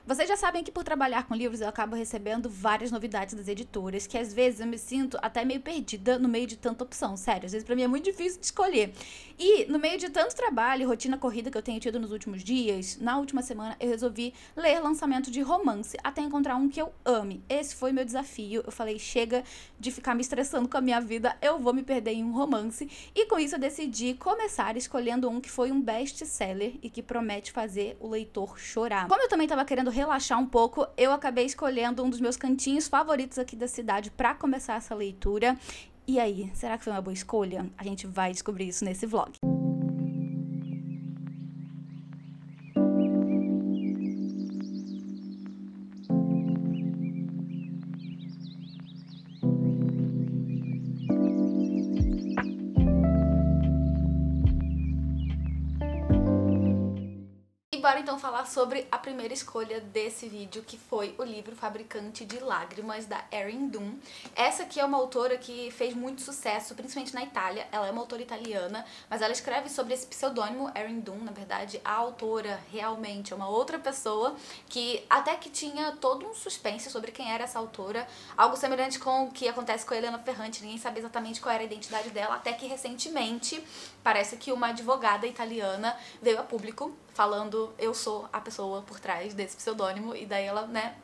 Vocês já sabem que por trabalhar com livros eu acabo recebendo várias novidades das editoras, que às vezes eu me sinto até meio perdida no meio de tanta opção, sério, às vezes pra mim é muito difícil de escolher. E no meio de tanto trabalho e rotina corrida que eu tenho tido nos últimos dias, na última semana eu resolvi ler lançamento de romance até encontrar um que eu ame. Esse foi meu desafio, eu falei, chega de ficar me estressando com a minha vida, eu vou me perder em um romance. E com isso eu decidi começar escolhendo um que foi um best-seller e que promete fazer o leitor chorar. Como eu também tava querendo relaxar um pouco, eu acabei escolhendo um dos meus cantinhos favoritos aqui da cidade pra começar essa leitura. E aí, será que foi uma boa escolha? A gente vai descobrir isso nesse vlog. Bora então falar sobre a primeira escolha desse vídeo, que foi o livro Fabricante de Lágrimas, da Erin Dunne. Essa aqui é uma autora que fez muito sucesso, principalmente na Itália. Ela é uma autora italiana, mas ela escreve sobre esse pseudônimo, Erin Dunne. Na verdade, a autora realmente é uma outra pessoa, que até que tinha todo um suspense sobre quem era essa autora. Algo semelhante com o que acontece com a Helena Ferrante, ninguém sabia exatamente qual era a identidade dela, até que recentemente parece que uma advogada italiana veio a público falando, eu sou a pessoa por trás desse pseudônimo, e daí ela, né,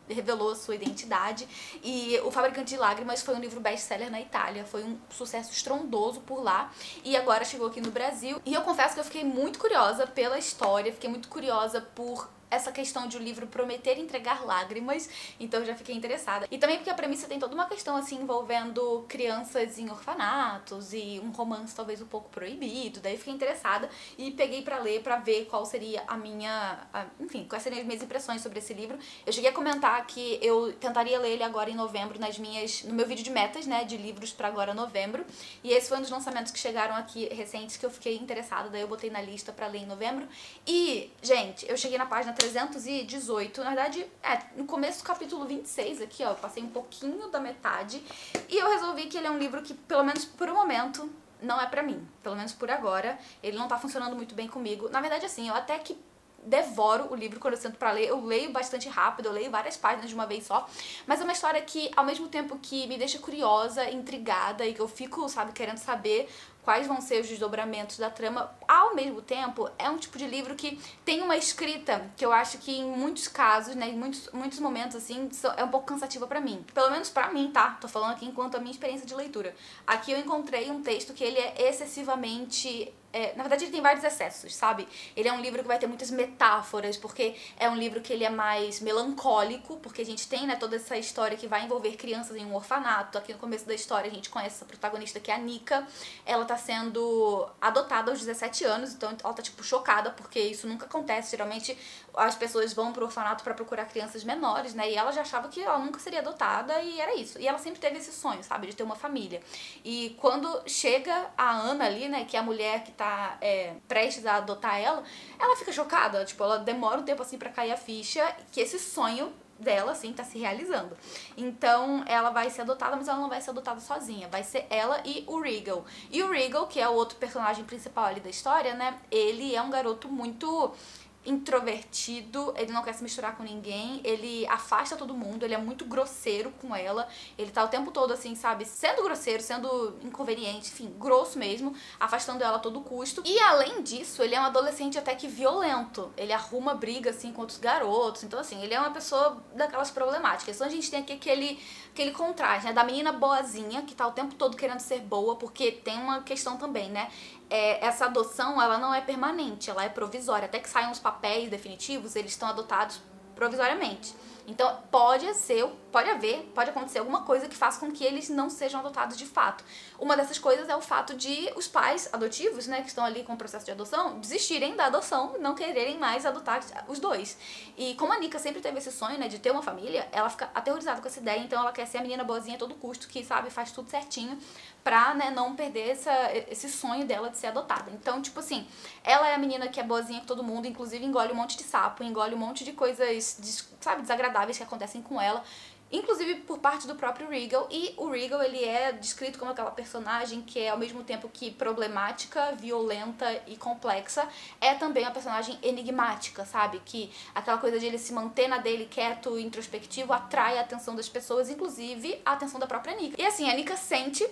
revelou a sua identidade. E O Fabricante de Lágrimas foi um livro best-seller na Itália, foi um sucesso estrondoso por lá, e agora chegou aqui no Brasil. E eu confesso que eu fiquei muito curiosa pela história, fiquei muito curiosa por essa questão de o livro prometer entregar lágrimas, então eu já fiquei interessada. E também porque a premissa tem toda uma questão assim envolvendo crianças em orfanatos e um romance talvez um pouco proibido, daí fiquei interessada e peguei pra ler, pra ver qual seria a minha, enfim, quais seriam as minhas impressões sobre esse livro. Eu cheguei a comentar que eu tentaria ler ele agora em novembro no meu vídeo de metas, né, de livros pra agora novembro, e esse foi um dos lançamentos que chegaram aqui recentes que eu fiquei interessada, daí eu botei na lista pra ler em novembro. E, gente, eu cheguei na página 318, na verdade, no começo do capítulo 26 aqui, ó, eu passei um pouquinho da metade, e eu resolvi que ele é um livro que, pelo menos por um momento, não é pra mim, pelo menos por agora, ele não tá funcionando muito bem comigo. Na verdade, assim, eu até que devoro o livro quando eu sento pra ler, eu leio bastante rápido, eu leio várias páginas de uma vez só, mas é uma história que, ao mesmo tempo que me deixa curiosa, intrigada e que eu fico, sabe, querendo saber quais vão ser os desdobramentos da trama, ao mesmo tempo é um tipo de livro que tem uma escrita que eu acho que em muitos casos, né, em muitos momentos assim, é um pouco cansativa pra mim. Pelo menos pra mim, tá? Tô falando aqui enquanto a minha experiência de leitura. Aqui eu encontrei um texto que ele é excessivamente... na verdade ele tem vários excessos, sabe? Ele é um livro que vai ter muitas metáforas, porque é um livro que ele é mais melancólico, porque a gente tem, né, toda essa história que vai envolver crianças em um orfanato. Aqui no começo da história a gente conhece essa protagonista que é a Nika. Ela tá sendo adotada aos 17 anos, então ela tá, tipo, chocada, porque isso nunca acontece. Geralmente as pessoas vão pro orfanato pra procurar crianças menores, né, e ela já achava que ela nunca seria adotada, e era isso. E ela sempre teve esse sonho, sabe, de ter uma família. E quando chega a Ana ali, né, que é a mulher que tá prestes a adotar ela fica chocada, tipo, ela demora um tempo assim pra cair a ficha que esse sonho dela, assim, tá se realizando. Então, ela vai ser adotada, mas ela não vai ser adotada sozinha. Vai ser ela e o Regal. E o Regal, que é o outro personagem principal ali da história, né, ele é um garoto muito introvertido, ele não quer se misturar com ninguém, ele afasta todo mundo, ele é muito grosseiro com ela, ele tá o tempo todo assim, sabe, sendo grosseiro, sendo inconveniente, enfim, grosso mesmo, afastando ela a todo custo. E além disso, ele é um adolescente até que violento, ele arruma briga assim com outros garotos, então assim, ele é uma pessoa daquelas problemáticas. Então a gente tem aqui aquele contraste, né, da menina boazinha, que tá o tempo todo querendo ser boa, porque tem uma questão também, né, essa adoção, ela não é permanente, ela é provisória. Até que saiam os papéis definitivos, eles estão adotados provisoriamente. Então pode acontecer alguma coisa que faça com que eles não sejam adotados de fato. Uma dessas coisas é o fato de os pais adotivos, né, que estão ali com o processo de adoção, desistirem da adoção, não quererem mais adotar os dois. E como a Nika sempre teve esse sonho, né, de ter uma família, ela fica aterrorizada com essa ideia, então ela quer ser a menina boazinha a todo custo, que, sabe, faz tudo certinho pra, né, não perder esse sonho dela de ser adotada. Então, tipo assim, ela é a menina que é boazinha com todo mundo, inclusive engole um monte de sapo, engole um monte de coisas, sabe, desagradáveis que acontecem com ela. inclusive por parte do próprio Regal, e o Regal, ele é descrito como aquela personagem que é ao mesmo tempo que problemática, violenta e complexa, é também uma personagem enigmática, sabe? Que aquela coisa de ele se manter na dele quieto e introspectivo atrai a atenção das pessoas, inclusive a atenção da própria Nika. E assim, a Nika sente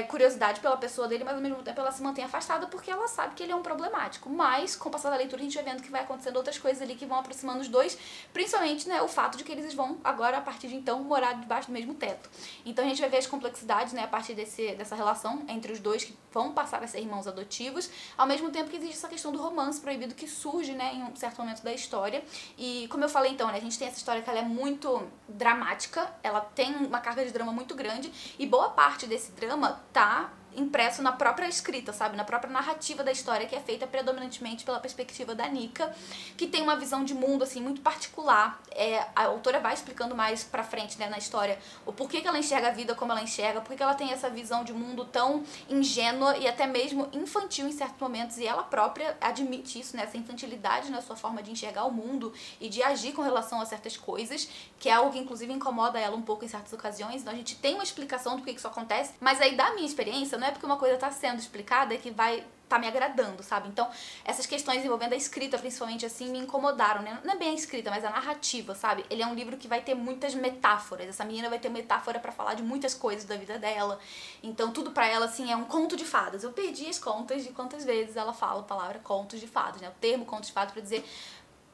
curiosidade pela pessoa dele, mas ao mesmo tempo ela se mantém afastada porque ela sabe que ele é um problemático. Mas, com o passar da leitura, a gente vai vendo que vai acontecendo outras coisas ali que vão aproximando os dois, principalmente, né, o fato de que eles vão agora, a partir de então, morar debaixo do mesmo teto. Então a gente vai ver as complexidades, né, a partir dessa relação entre os dois que vão passar a ser irmãos adotivos, ao mesmo tempo que existe essa questão do romance proibido que surge, né, em um certo momento da história. E como eu falei então, né, a gente tem essa história que ela é muito dramática, ela tem uma carga de drama muito grande, e boa parte desse drama tá impresso na própria escrita, sabe? Na própria narrativa da história, que é feita predominantemente pela perspectiva da Nika, que tem uma visão de mundo, assim, muito particular. A autora vai explicando mais pra frente, né, na história, o porquê que ela enxerga a vida como ela enxerga, porquê que ela tem essa visão de mundo tão ingênua e até mesmo infantil em certos momentos, e ela própria admite isso, né, essa infantilidade na sua forma de enxergar o mundo e de agir com relação a certas coisas, que é algo que inclusive incomoda ela um pouco em certas ocasiões. Então a gente tem uma explicação do que isso acontece, mas aí da minha experiência, não é porque uma coisa tá sendo explicada que vai tá me agradando, sabe? Então, essas questões envolvendo a escrita, principalmente assim, me incomodaram, né? Não é bem a escrita, mas a narrativa, sabe? Ele é um livro que vai ter muitas metáforas. Essa menina vai ter metáfora pra falar de muitas coisas da vida dela. Então, tudo pra ela, assim, é um conto de fadas. Eu perdi as contas de quantas vezes ela fala a palavra contos de fadas, né? O termo conto de fadas pra dizer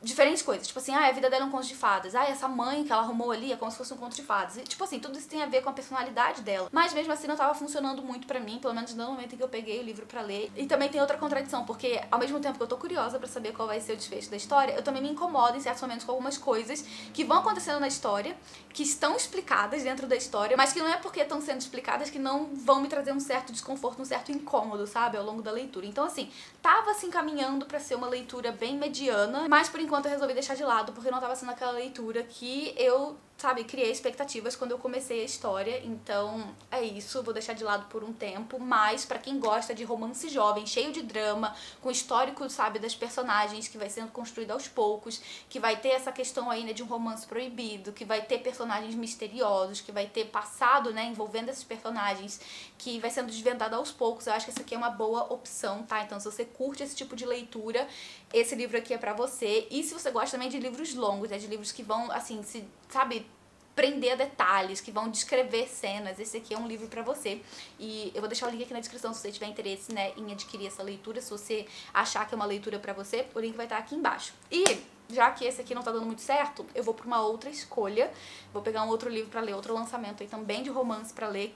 diferentes coisas, tipo assim, a vida dela é um conto de fadas, essa mãe que ela arrumou ali é como se fosse um conto de fadas, e, tipo assim, tudo isso tem a ver com a personalidade dela, mas mesmo assim não tava funcionando muito pra mim, pelo menos no momento em que eu peguei o livro pra ler. E também tem outra contradição, porque ao mesmo tempo que eu tô curiosa pra saber qual vai ser o desfecho da história, eu também me incomodo em certos momentos com algumas coisas que vão acontecendo na história, que estão explicadas dentro da história, mas que não é porque estão sendo explicadas que não vão me trazer um certo desconforto, um certo incômodo, sabe, ao longo da leitura. Então assim, tava se encaminhando pra ser uma leitura bem mediana, mas por enquanto eu resolvi deixar de lado, porque não tava sendo aquela leitura que eu, sabe, criei expectativas quando eu comecei a história. Então é isso, vou deixar de lado por um tempo, mas pra quem gosta de romance jovem, cheio de drama, com histórico, sabe, das personagens, que vai sendo construído aos poucos, que vai ter essa questão aí, né, de um romance proibido, que vai ter personagens misteriosos, que vai ter passado, né, envolvendo esses personagens, que vai sendo desvendado aos poucos, eu acho que essa aqui é uma boa opção, tá? Então se você curte esse tipo de leitura, esse livro aqui é pra você. E se você gosta também de livros longos, né, de livros que vão, assim, sabe, prender a detalhes, que vão descrever cenas, esse aqui é um livro pra você. E eu vou deixar o link aqui na descrição se você tiver interesse, né, em adquirir essa leitura, se você achar que é uma leitura pra você, o link vai estar aqui embaixo. E já que esse aqui não tá dando muito certo, eu vou pra uma outra escolha, vou pegar um outro livro pra ler, outro lançamento aí também de romance pra ler.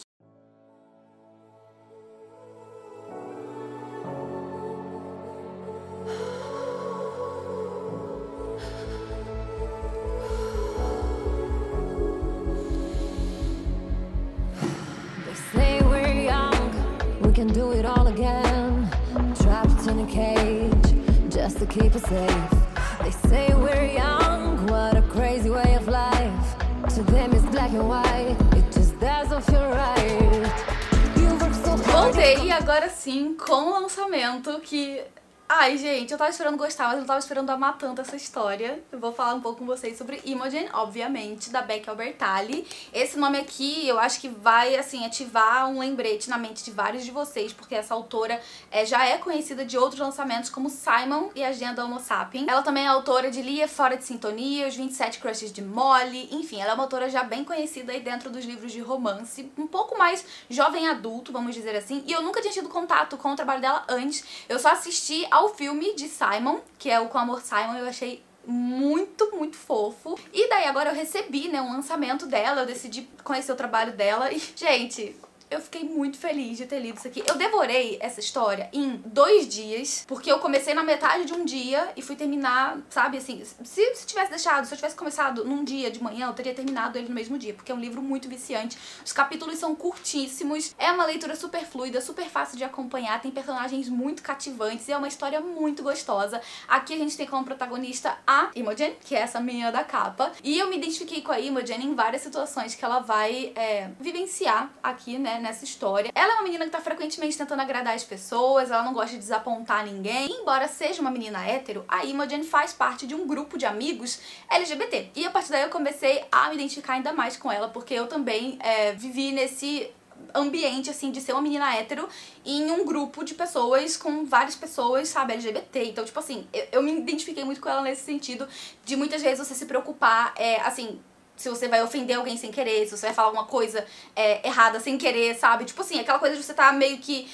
Can do it all again, trapped in a cage, just to keep us safe. They say we're young, what a crazy way of life. To them it's black and white, it just doesn't feel right. You work so hard. Voltei agora sim com o lançamento que... Ai, gente, eu tava esperando gostar, mas eu não tava esperando amar tanto essa história. Eu vou falar um pouco com vocês sobre Imogen, obviamente, da Becky Albertalli. Esse nome aqui, eu acho que vai, assim, ativar um lembrete na mente de vários de vocês, porque essa autora já é conhecida de outros lançamentos, como Simon e Agenda Homo Sapien. Ela também é autora de Lia Fora de Sintonia, Os 27 Crushes de Molly, enfim, ela é uma autora já bem conhecida aí dentro dos livros de romance, um pouco mais jovem adulto, vamos dizer assim, e eu nunca tinha tido contato com o trabalho dela antes. Eu só assisti ao filme de Simon, que é o Com Amor Simon, eu achei muito, muito fofo. E daí agora eu recebi, né, um lançamento dela, eu decidi conhecer o trabalho dela e, gente, eu fiquei muito feliz de ter lido isso aqui. Eu devorei essa história em 2 dias, porque eu comecei na metade de um dia e fui terminar, sabe, assim, se eu tivesse começado num dia de manhã, eu teria terminado ele no mesmo dia, porque é um livro muito viciante. Os capítulos são curtíssimos, é uma leitura super fluida, super fácil de acompanhar, tem personagens muito cativantes e é uma história muito gostosa. Aqui a gente tem como protagonista a Imogen, que é essa menina da capa, e eu me identifiquei com a Imogen em várias situações que ela vai vivenciar aqui, né, nessa história. Ela é uma menina que tá frequentemente tentando agradar as pessoas, ela não gosta de desapontar ninguém. E, embora seja uma menina hétero, a Imogen faz parte de um grupo de amigos LGBT. E a partir daí eu comecei a me identificar ainda mais com ela, porque eu também vivi nesse ambiente, assim, de ser uma menina hétero em um grupo de pessoas com várias pessoas, sabe, LGBT. Então, tipo assim, eu me identifiquei muito com ela nesse sentido de muitas vezes você se preocupar, assim, se você vai ofender alguém sem querer, se você vai falar alguma coisa errada sem querer, sabe? Tipo assim, aquela coisa de você tá meio que...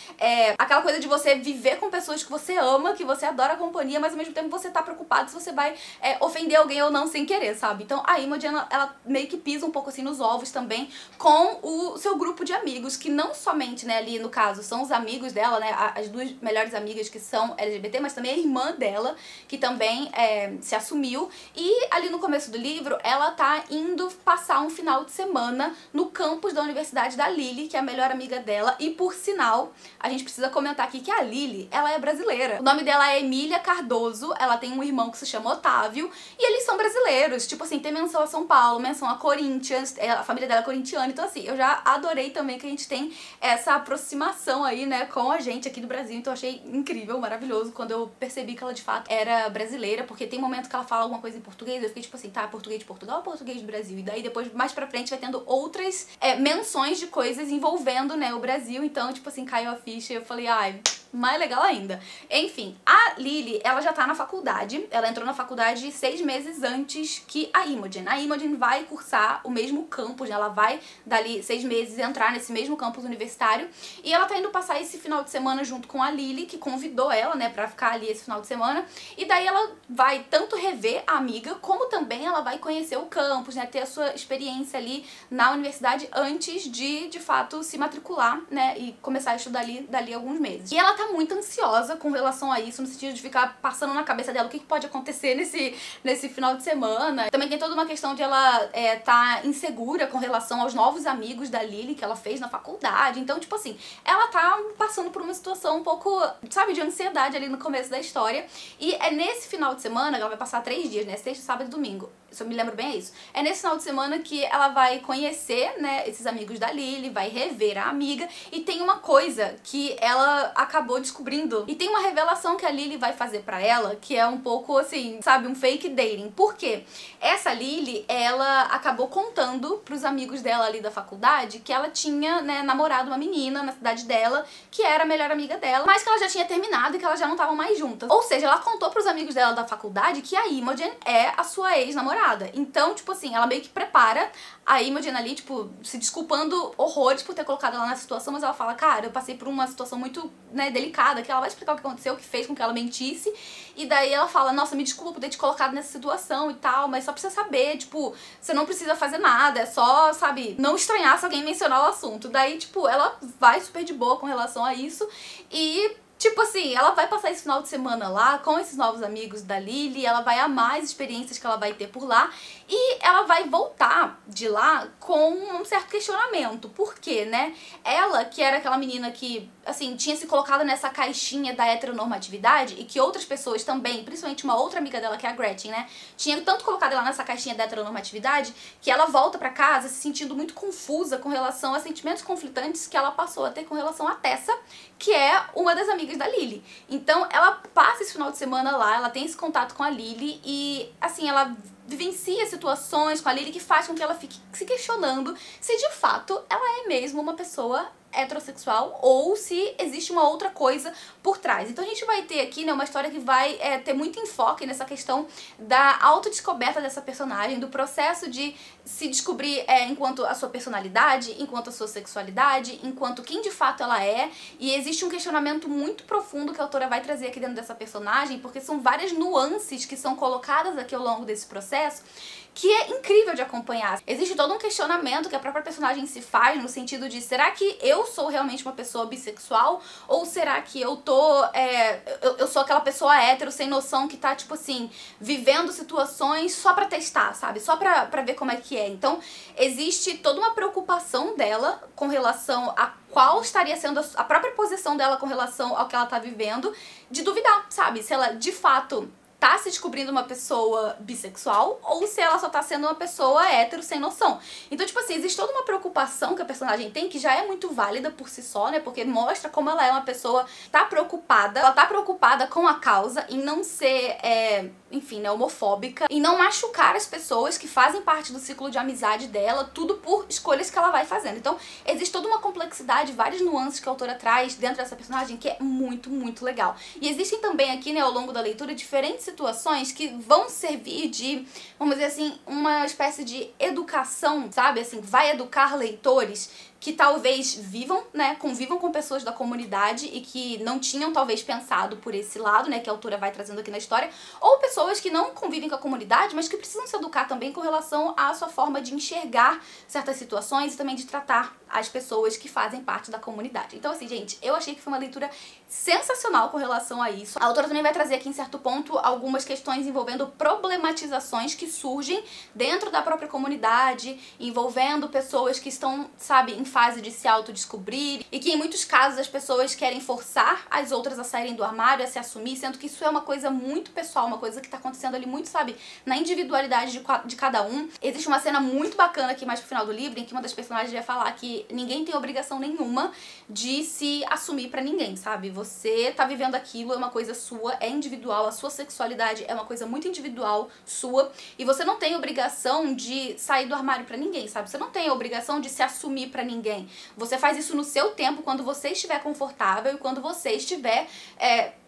aquela coisa de você viver com pessoas que você ama, que você adora a companhia, mas ao mesmo tempo você tá preocupado se você vai ofender alguém ou não sem querer, sabe? Então a Imogen, ela meio que pisa um pouco assim nos ovos também com o seu grupo de amigos, que não somente, né, ali no caso, são os amigos dela, né, as duas melhores amigas que são LGBT, mas também a irmã dela, que também se assumiu. E ali no começo do livro, ela tá indo passar um final de semana no campus da Universidade da Lily, que é a melhor amiga dela. E por sinal, a gente precisa comentar aqui que a Lily, ela é brasileira. O nome dela é Emília Cardoso, ela tem um irmão que se chama Otávio, e eles são brasileiros. Tipo assim, tem menção a São Paulo, menção a Corinthians, a família dela é corintiana, então assim, eu já adorei também que a gente tem essa aproximação aí, né, com a gente aqui do Brasil. Então eu achei incrível, maravilhoso, quando eu percebi que ela de fato era brasileira, porque tem momento que ela fala alguma coisa em português, eu fiquei tipo assim, tá, português de Portugal ou português do Brasil? E daí depois, mais pra frente, vai tendo outras menções de coisas envolvendo, né, o Brasil. Então, tipo assim, caiu a ficha e eu falei, ai, mais legal ainda. Enfim, a Lily, ela já tá na faculdade. Ela entrou na faculdade 6 meses antes que a Imogen. A Imogen vai cursar o mesmo campus, né? Ela vai, dali 6 meses, entrar nesse mesmo campus universitário. E ela tá indo passar esse final de semana junto com a Lily, que convidou ela, né, pra ficar ali esse final de semana. E daí ela vai tanto rever a amiga, como também ela vai conhecer o campus, né, ter a sua experiência ali na universidade antes de fato, se matricular, né, e começar a estudar dali alguns meses. E ela tá muito ansiosa com relação a isso, no sentido de ficar passando na cabeça dela o que pode acontecer nesse final de semana. Também tem toda uma questão de ela tá insegura com relação aos novos amigos da Lily que ela fez na faculdade. Então, tipo assim, ela tá passando por uma situação um pouco, sabe, de ansiedade ali no começo da história. E é nesse final de semana, ela vai passar 3 dias, né, sexta, sábado e domingo. Se eu me lembro bem, é isso. É nesse final de semana que ela vai conhecer, né, esses amigos da Lily, vai rever a amiga, e tem uma coisa que ela acabou descobrindo. E tem uma revelação que a Lily vai fazer pra ela, que é um pouco assim, sabe, um fake dating. Por quê? Essa Lily, ela acabou contando pros amigos dela ali da faculdade que ela tinha, né, namorado uma menina na cidade dela, que era a melhor amiga dela, mas que ela já tinha terminado e que elas já não estavam mais juntas. Ou seja, ela contou pros amigos dela da faculdade que a Imogen é a sua ex-namorada. Então, tipo assim, ela meio que prepara a Imogen ali, tipo, se desculpando horrores por ter colocado ela nessa situação, mas ela fala, cara, eu passei por uma situação muito, né, delicada, que ela vai explicar o que aconteceu, o que fez com que ela mentisse, e daí ela fala, nossa, me desculpa por ter te colocado nessa situação e tal, mas só pra você saber, tipo, você não precisa fazer nada, é só, sabe, não estranhar se alguém mencionar o assunto. Daí, tipo, ela vai super de boa com relação a isso, e... tipo assim, ela vai passar esse final de semana lá com esses novos amigos da Lily, ela vai amar as experiências que ela vai ter por lá e ela vai voltar de lá com um certo questionamento. Por quê, né? Ela, que era aquela menina que, assim, tinha se colocado nessa caixinha da heteronormatividade e que outras pessoas também, principalmente uma outra amiga dela, que é a Gretchen, né, tinha tanto colocado ela nessa caixinha da heteronormatividade que ela volta pra casa se sentindo muito confusa com relação a sentimentos conflitantes que ela passou a ter com relação a Tessa, que é uma das amigas da Lily. Então ela passa esse final de semana lá, ela tem esse contato com a Lily e, assim, ela vivencia situações com a Lily que faz com que ela fique se questionando se de fato ela é mesmo uma pessoa heterossexual ou se existe uma outra coisa por trás. Então a gente vai ter aqui, né, uma história que vai ter muito enfoque nessa questão da autodescoberta dessa personagem, do processo de se descobrir enquanto a sua personalidade, enquanto a sua sexualidade, enquanto quem de fato ela é, e existe um questionamento muito profundo que a autora vai trazer aqui dentro dessa personagem, porque são várias nuances que são colocadas aqui ao longo desse processo, que é incrível de acompanhar. Existe todo um questionamento que a própria personagem se faz, no sentido de, será que eu sou realmente uma pessoa bissexual? Ou será que eu eu sou aquela pessoa hétero, sem noção, que tá, tipo assim, vivendo situações só pra testar, sabe? Só pra ver como é que é. Então, existe toda uma preocupação dela com relação a qual estaria sendo a própria posição dela com relação ao que ela tá vivendo, de duvidar, sabe? Se ela, de fato, tá se descobrindo uma pessoa bissexual ou se ela só tá sendo uma pessoa hétero sem noção. Então, tipo assim, existe toda uma preocupação que a personagem tem, que já é muito válida por si só, né? Porque mostra como ela é uma pessoa tá preocupada, ela tá preocupada com a causa, em não ser, enfim, né, homofóbica, em não machucar as pessoas que fazem parte do ciclo de amizade dela, tudo por escolhas que ela vai fazendo. Então, existe toda uma complexidade, várias nuances que a autora traz dentro dessa personagem que é muito, muito legal. E existem também aqui, né, ao longo da leitura, diferentes situações que vão servir de, vamos dizer assim, uma espécie de educação, sabe? Assim, vai educar leitores que talvez vivam, né, convivam com pessoas da comunidade e que não tinham talvez pensado por esse lado, né, que a autora vai trazendo aqui na história, ou pessoas que não convivem com a comunidade, mas que precisam se educar também com relação à sua forma de enxergar certas situações e também de tratar as pessoas que fazem parte da comunidade. Então, assim, gente, eu achei que foi uma leitura sensacional com relação a isso. A autora também vai trazer aqui, em certo ponto, algumas questões envolvendo problematizações que surgem dentro da própria comunidade, envolvendo pessoas que estão, sabe, em fase de se autodescobrir, e que em muitos casos as pessoas querem forçar as outras a saírem do armário, a se assumir, sendo que isso é uma coisa muito pessoal, uma coisa que tá acontecendo ali muito, sabe, na individualidade de cada um. Existe uma cena muito bacana aqui mais pro final do livro, em que uma das personagens vai falar que ninguém tem obrigação nenhuma de se assumir pra ninguém, sabe? Você tá vivendo aquilo, é uma coisa sua, é individual, a sua sexualidade é uma coisa muito individual, sua, e você não tem obrigação de sair do armário pra ninguém, sabe? Você não tem obrigação de se assumir pra ninguém. Você faz isso no seu tempo, quando você estiver confortável e quando você estiver,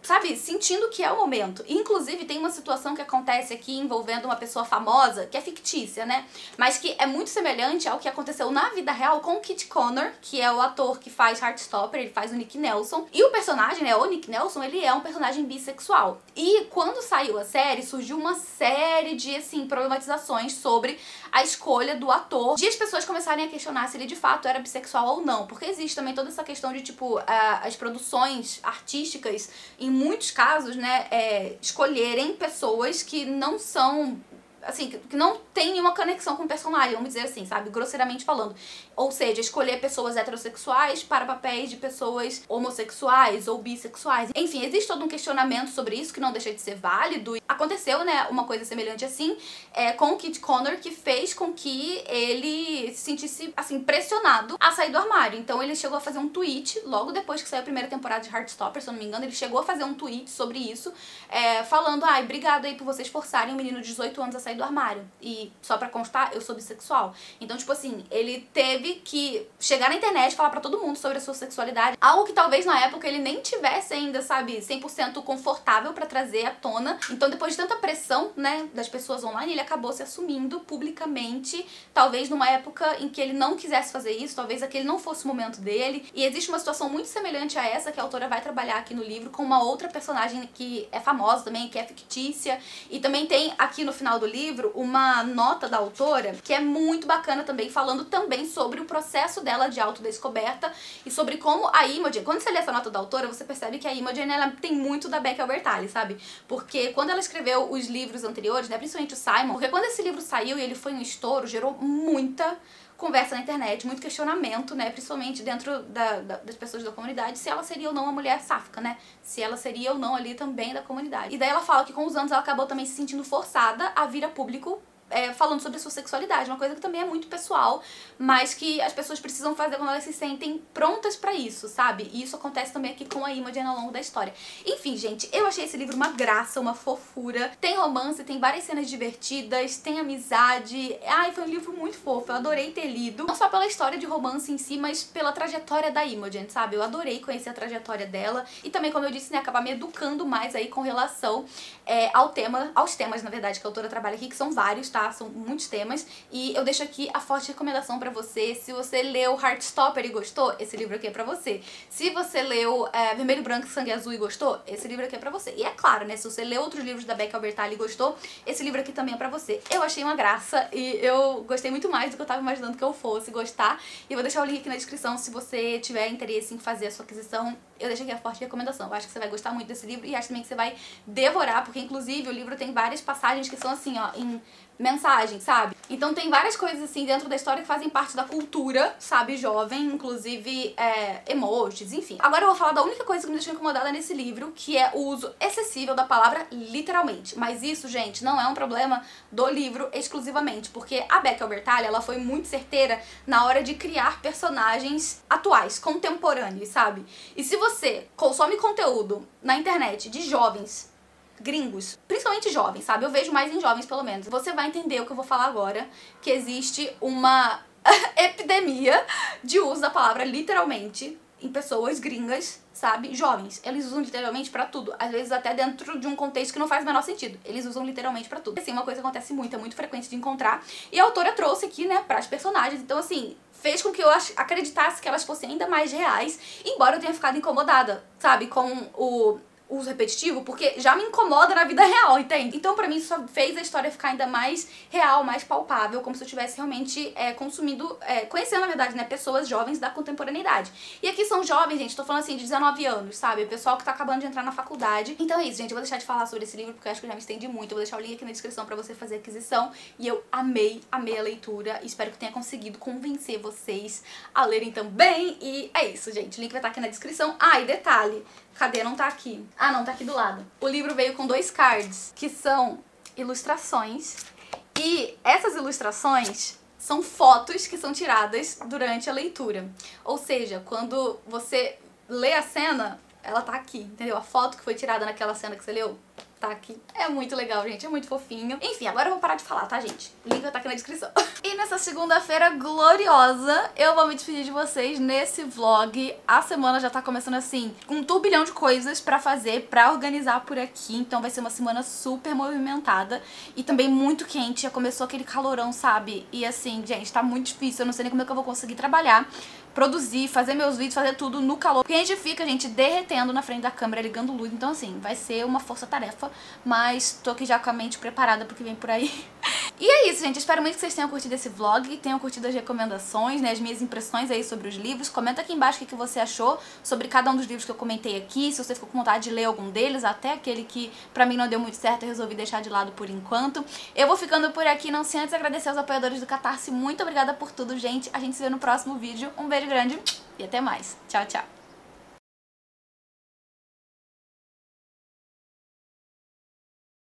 sabe, sentindo que é o momento. Inclusive, tem uma situação que acontece aqui envolvendo uma pessoa famosa, que é fictícia, né? Mas que é muito semelhante ao que aconteceu na vida real com o Kit Connor, que é o ator que faz Heartstopper, ele faz o Nick Nelson. E o personagem, né, o Nick Nelson, ele é um personagem bissexual. E quando saiu a série, surgiu uma série de, assim, problematizações sobre a escolha do ator, de as pessoas começarem a questionar se ele de fato era bissexual ou não. Porque existe também toda essa questão de, tipo, as produções artísticas, em muitos casos, né, escolherem pessoas que não são, assim, que não tem nenhuma conexão com o personagem, vamos dizer assim, sabe, grosseiramente falando. Ou seja, escolher pessoas heterossexuais para papéis de pessoas homossexuais ou bissexuais. Enfim, existe todo um questionamento sobre isso que não deixa de ser válido. Aconteceu, né, uma coisa semelhante assim com o Kit Connor, que fez com que ele se sentisse, assim, pressionado a sair do armário. Então ele chegou a fazer um tweet, logo depois que saiu a primeira temporada de Heartstopper, se eu não me engano, ele chegou a fazer um tweet sobre isso, falando, obrigado aí por vocês forçarem um menino de 18 anos a sair do armário. E só pra constar, eu sou bissexual. Então, tipo assim, ele teve que chegar na internet e falar pra todo mundo sobre a sua sexualidade, algo que talvez na época ele nem tivesse ainda, sabe, 100% confortável pra trazer à tona. Então, depois de tanta pressão, né, das pessoas online, ele acabou se assumindo publicamente, talvez numa época em que ele não quisesse fazer isso, talvez aquele não fosse o momento dele. E existe uma situação muito semelhante a essa que a autora vai trabalhar aqui no livro com uma outra personagem que é famosa também, que é fictícia, e também tem aqui no final do livro uma nota da autora que é muito bacana também, falando também sobre o processo dela de autodescoberta e sobre como a Imogen, quando você lê essa nota da autora, você percebe que a Imogen, ela tem muito da Becky Albertalli, sabe? Porque quando ela escreveu os livros anteriores, né, principalmente o Simon, porque quando esse livro saiu e ele foi um estouro, gerou muita conversa na internet, muito questionamento, né, principalmente dentro das pessoas da comunidade, se ela seria ou não uma mulher sáfica, né, se ela seria ou não ali também da comunidade. E daí ela fala que com os anos ela acabou também se sentindo forçada a vir a público falando sobre a sua sexualidade, uma coisa que também é muito pessoal, mas que as pessoas precisam fazer quando elas se sentem prontas pra isso, sabe? E isso acontece também aqui com a Imogen ao longo da história. Enfim, gente, eu achei esse livro uma graça, uma fofura. Tem romance, tem várias cenas divertidas, tem amizade. Foi um livro muito fofo, eu adorei ter lido. Não só pela história de romance em si, mas pela trajetória da Imogen, sabe? Eu adorei conhecer a trajetória dela e também, como eu disse, né, acabar me educando mais aí com relação aos temas, na verdade, que a autora trabalha aqui, que são vários, tá? São muitos temas, e eu deixo aqui a forte recomendação pra você. Se você leu Heartstopper e gostou, esse livro aqui é pra você. Se você leu Vermelho, Branco, Sangue Azul e gostou, esse livro aqui é pra você. E é claro, né, se você leu outros livros da Becky Albertalli e gostou, esse livro aqui também é pra você. Eu achei uma graça e eu gostei muito mais do que eu tava imaginando que eu fosse gostar, e eu vou deixar o link aqui na descrição se você tiver interesse em fazer a sua aquisição. Eu deixo aqui a forte recomendação. Eu acho que você vai gostar muito desse livro e acho também que você vai devorar, porque inclusive o livro tem várias passagens que são assim, ó, em mensagem, sabe? Então tem várias coisas assim dentro da história que fazem parte da cultura, sabe, jovem, inclusive emojis, enfim. Agora eu vou falar da única coisa que me deixou incomodada nesse livro, que é o uso excessivo da palavra literalmente. Mas isso, gente, não é um problema do livro exclusivamente, porque a Becky Albertalli, ela foi muito certeira na hora de criar personagens atuais, contemporâneos, sabe? E se você consome conteúdo na internet de jovens gringos, principalmente jovens, sabe? Eu vejo mais em jovens, pelo menos. Você vai entender o que eu vou falar agora, que existe uma epidemia de uso da palavra literalmente em pessoas gringas, sabe? Jovens. Eles usam literalmente pra tudo. Às vezes até dentro de um contexto que não faz o menor sentido. Eles usam literalmente pra tudo. Assim, uma coisa que acontece muito, é muito frequente de encontrar. E a autora trouxe aqui, né, pras personagens. Então, assim, fez com que eu acreditasse que elas fossem ainda mais reais, embora eu tenha ficado incomodada, sabe? Com o uso repetitivo, porque já me incomoda na vida real, entende? Então pra mim isso só fez a história ficar ainda mais real, mais palpável, como se eu tivesse realmente consumindo, conhecendo na verdade, né, pessoas jovens da contemporaneidade. E aqui são jovens, gente, tô falando assim de 19 anos, sabe? O pessoal que tá acabando de entrar na faculdade. Então é isso, gente, eu vou deixar de falar sobre esse livro porque eu acho que eu já me estendi muito. Eu vou deixar o link aqui na descrição pra você fazer a aquisição. E eu amei a leitura, espero que tenha conseguido convencer vocês a lerem também. E é isso, gente, o link vai estar aqui na descrição. Ah, e detalhe, cadê? Não tá aqui. Ah, não, tá aqui do lado. O livro veio com 2 cards, que são ilustrações. E essas ilustrações são fotos que são tiradas durante a leitura. Ou seja, quando você lê a cena, ela tá aqui, entendeu? A foto que foi tirada naquela cena que você leu tá aqui. É muito legal, gente, é muito fofinho. Enfim, agora eu vou parar de falar, tá, gente? O link vai estar aqui na descrição. E nessa segunda-feira gloriosa, eu vou me despedir de vocês nesse vlog. A semana já tá começando assim, com um turbilhão de coisas pra fazer, pra organizar por aqui. Então vai ser uma semana super movimentada e também muito quente. Já começou aquele calorão, sabe? E assim, gente, tá muito difícil. Eu não sei nem como é que eu vou conseguir trabalhar, produzir, fazer meus vídeos, fazer tudo no calor. Porque a gente fica, gente, derretendo na frente da câmera, ligando luz. Então assim, vai ser uma força-tarefa, mas tô aqui já com a mente preparada pro que vem por aí. E é isso, gente. Espero muito que vocês tenham curtido esse vlog, tenham curtido as recomendações, né, as minhas impressões aí sobre os livros. Comenta aqui embaixo o que você achou sobre cada um dos livros que eu comentei aqui, se você ficou com vontade de ler algum deles, até aquele que pra mim não deu muito certo, eu resolvi deixar de lado por enquanto. Eu vou ficando por aqui, não sem antes agradecer aos apoiadores do Catarse. Muito obrigada por tudo, gente. A gente se vê no próximo vídeo. Um beijo grande e até mais. Tchau, tchau.